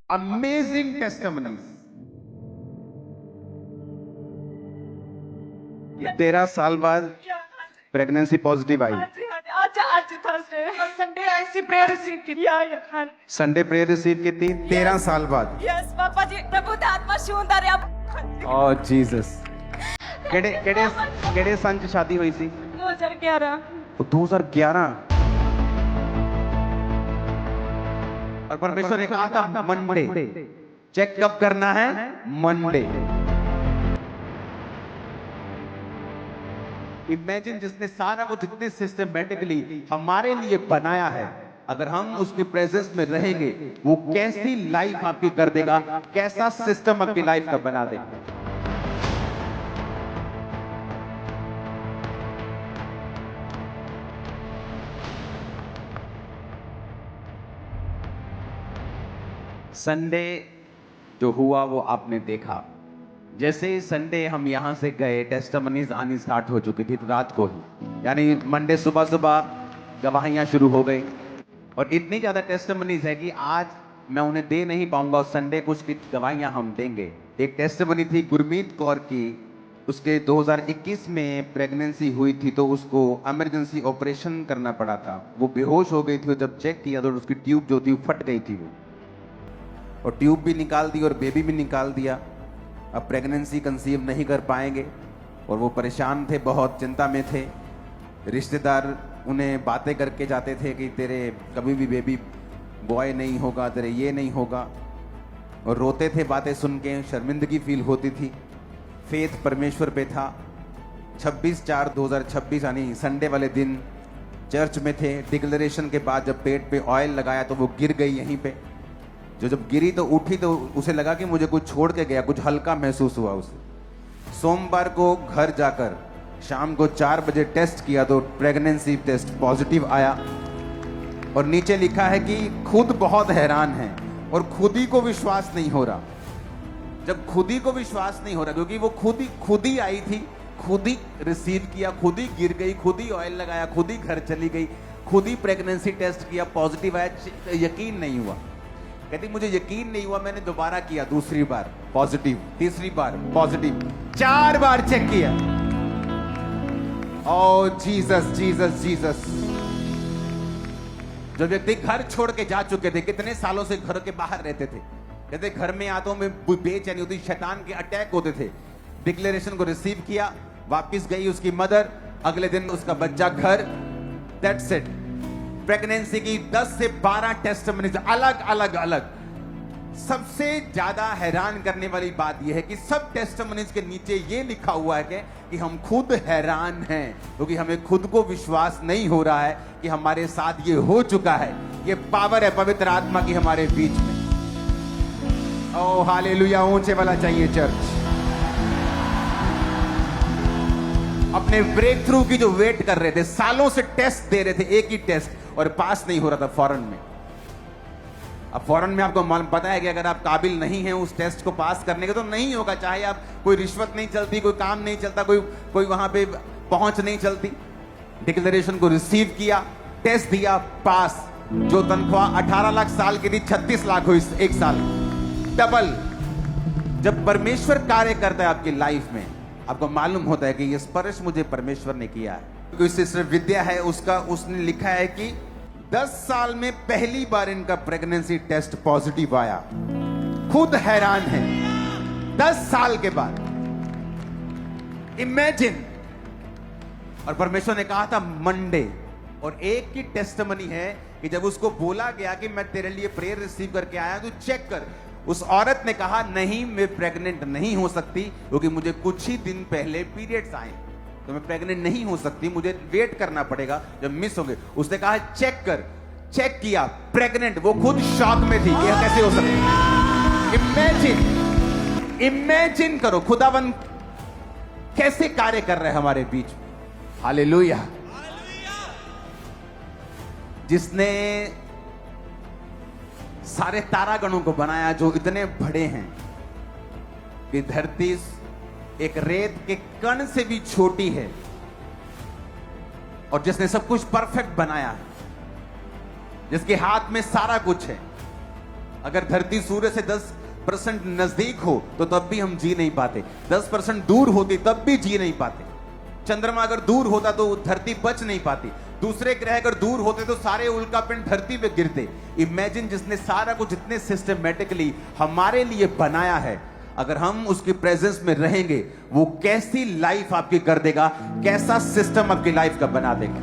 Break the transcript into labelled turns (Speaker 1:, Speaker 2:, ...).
Speaker 1: amazing testimonies. 13 साल बाद pregnancy positive आई।
Speaker 2: आज थर्सडे संडे ऐसी प्रेयर रिसीव की यार
Speaker 1: संडे प्रेयर रिसीव की थी 13 साल बाद।
Speaker 2: यस पापा जी प्रभु दा आत्मा छूंदा रे
Speaker 1: ओ जीसस। केड़े केड़े केड़े सन च शादी हुई सी?
Speaker 2: 2011
Speaker 1: 2011। और परमेश्वर ने कहा था मंडे चेकअप करना है, मंडे। इमेजिन जिसने सारा कुछ इतने सिस्टमेटिकली हमारे लिए बनाया है, अगर हम उसके प्रेजेंस में रहेंगे वो कैसी लाइफ आपकी कर देगा, कैसा सिस्टम आपकी लाइफ का बना देगा। संडे जो हुआ वो आपने देखा। जैसे ही संडे हम यहां से गए, टेस्टिमनीज आनी स्टार्ट हो चुकी थी रात को ही, यानी मंडे सुबह सुबह गवाहियां शुरू हो गई। और इतनी ज्यादा टेस्टिमनीज है कि आज मैं उन्हें दे नहीं पाऊंगा। संडे कुछ गवाहियां हम देंगे। एक टेस्टिमनी थी गुरमीत कौर की, उसके 2021 में प्रेगनेंसी हुई थी तो उसको इमरजेंसी ऑपरेशन करना पड़ा था। वो बेहोश हो गई थी, जब चेक किया तो उसकी ट्यूब जो थी फट गई थी वो, और ट्यूब भी निकाल दी और बेबी भी निकाल दिया। अब प्रेगनेंसी कंसीव नहीं कर पाएंगे और वो परेशान थे, बहुत चिंता में थे। रिश्तेदार उन्हें बातें करके जाते थे कि तेरे कभी भी बेबी बॉय नहीं होगा, तेरे ये नहीं होगा, और रोते थे बातें सुन के, शर्मिंदगी फील होती थी। फेथ परमेश्वर पे था। 26/4/2026 यानी संडे वाले दिन चर्च में थे। डिक्लेरेशन के बाद जब पेट पे ऑयल लगाया तो वो गिर गई यहीं पे। जब गिरी तो उठी तो उसे लगा कि मुझे कुछ छोड़ के गया, कुछ हल्का महसूस हुआ उसे। सोमवार को घर जाकर शाम को 4 बजे टेस्ट किया तो प्रेगनेंसी टेस्ट पॉजिटिव आया। और नीचे लिखा है कि खुद बहुत हैरान है और खुद ही को विश्वास नहीं हो रहा। जब खुद ही को विश्वास नहीं हो रहा, क्योंकि वो खुद ही आई थी, खुद ही रिसीव किया, खुद ही गिर गई, खुद ही ऑयल लगाया, खुद ही घर चली गई, खुद ही प्रेगनेंसी टेस्ट किया, पॉजिटिव आया, यकीन नहीं हुआ। कहती मुझे यकीन नहीं हुआ, मैंने दोबारा किया, दूसरी बार पॉजिटिव, तीसरी बार पॉजिटिव, 4 बार चेक किया। ओ जीसस जीसस जीसस। जो व्यक्ति घर छोड़ के जा चुके थे, कितने सालों से घर के बाहर रहते थे, कहते घर में आतों में बेचैनी होती, शैतान के अटैक होते थे। डिक्लेरेशन को रिसीव किया, वापस गई उसकी मदर, अगले दिन उसका बच्चा घर। That's it. प्रेगनेंसी की 10 से 12 टेस्टिमनीज अलग अलग अलग। सबसे ज्यादा हैरान करने वाली बात यह है कि सब टेस्टिमनीज के नीचे यह लिखा हुआ है कि हम खुद हैरान हैं, क्योंकि हमें खुद को विश्वास नहीं हो रहा है कि हमारे साथ ये हो चुका है। ये पावर है पवित्र आत्मा की हमारे बीच में। ओ हालेलुया, ऊंचे वाला चाहिए चर्च। अपने ब्रेक थ्रू की जो वेट कर रहे थे, सालों से टेस्ट दे रहे थे, एक ही टेस्ट, और पास नहीं हो रहा था फॉरेन में। अब फॉरेन में आपको मालूम पता है कि अगर आप काबिल नहीं हैं उस टेस्ट को पास करने के तो नहीं होगा, चाहे आप कोई रिश्वत नहीं चलती, कोई काम नहीं चलता, कोई वहां पे पहुंच नहीं चलती। डिक्लेरेशन को रिसीव किया, टेस्ट दिया, पास। जो तनख्वाह 18 लाख साल की थी 36 लाख हुई एक साल, डबल। जब परमेश्वर कार्य करता है आपकी लाइफ में, आपको मालूम होता है कि ये स्पर्श मुझे परमेश्वर ने किया है। कोई सिस्टर विद्या है, उसने लिखा है कि 10 साल में पहली बार इनका प्रेगनेंसी टेस्ट पॉजिटिव आया। खुद हैरान है 10 साल के बाद। इमेजिन। और परमेश्वर ने कहा था मंडे। और एक की टेस्टिमनी है कि जब उसको बोला गया कि मैं तेरे लिए प्रेयर रिसीव करके आया, तू चेक कर, उस औरत ने कहा नहीं, मैं प्रेग्नेंट नहीं हो सकती, क्योंकि मुझे कुछ ही दिन पहले पीरियड्स आए, तो मैं प्रेग्नेंट नहीं हो सकती, मुझे वेट करना पड़ेगा, जब मिस होंगे। उसने कहा चेक कर, चेक किया, प्रेग्नेंट। वो खुद शॉक में थी कि कैसे हो सकता। इमेजिन करो खुदावन कैसे कार्य कर रहे हैं हमारे बीच। हालेलुया। जिसने सारे तारागणों को बनाया जो इतने बड़े हैं कि धरती एक रेत के कण से भी छोटी है, और जिसने सब कुछ परफेक्ट बनाया है, जिसके हाथ में सारा कुछ है, अगर धरती सूर्य से 10% नजदीक हो तो तब भी हम जी नहीं पाते, 10% दूर होती तब भी जी नहीं पाते। चंद्रमा अगर दूर होता तो धरती बच नहीं पाती, दूसरे ग्रह अगर दूर होते तो सारे उल्कापिंड धरती पे गिरते। इमेजिन जिसने सारा कुछ इतने सिस्टमेटिकली हमारे लिए बनाया है, अगर हम उसकी प्रेजेंस में रहेंगे वो कैसी लाइफ आपकी कर देगा, कैसा सिस्टम आपकी लाइफ का बना देगा।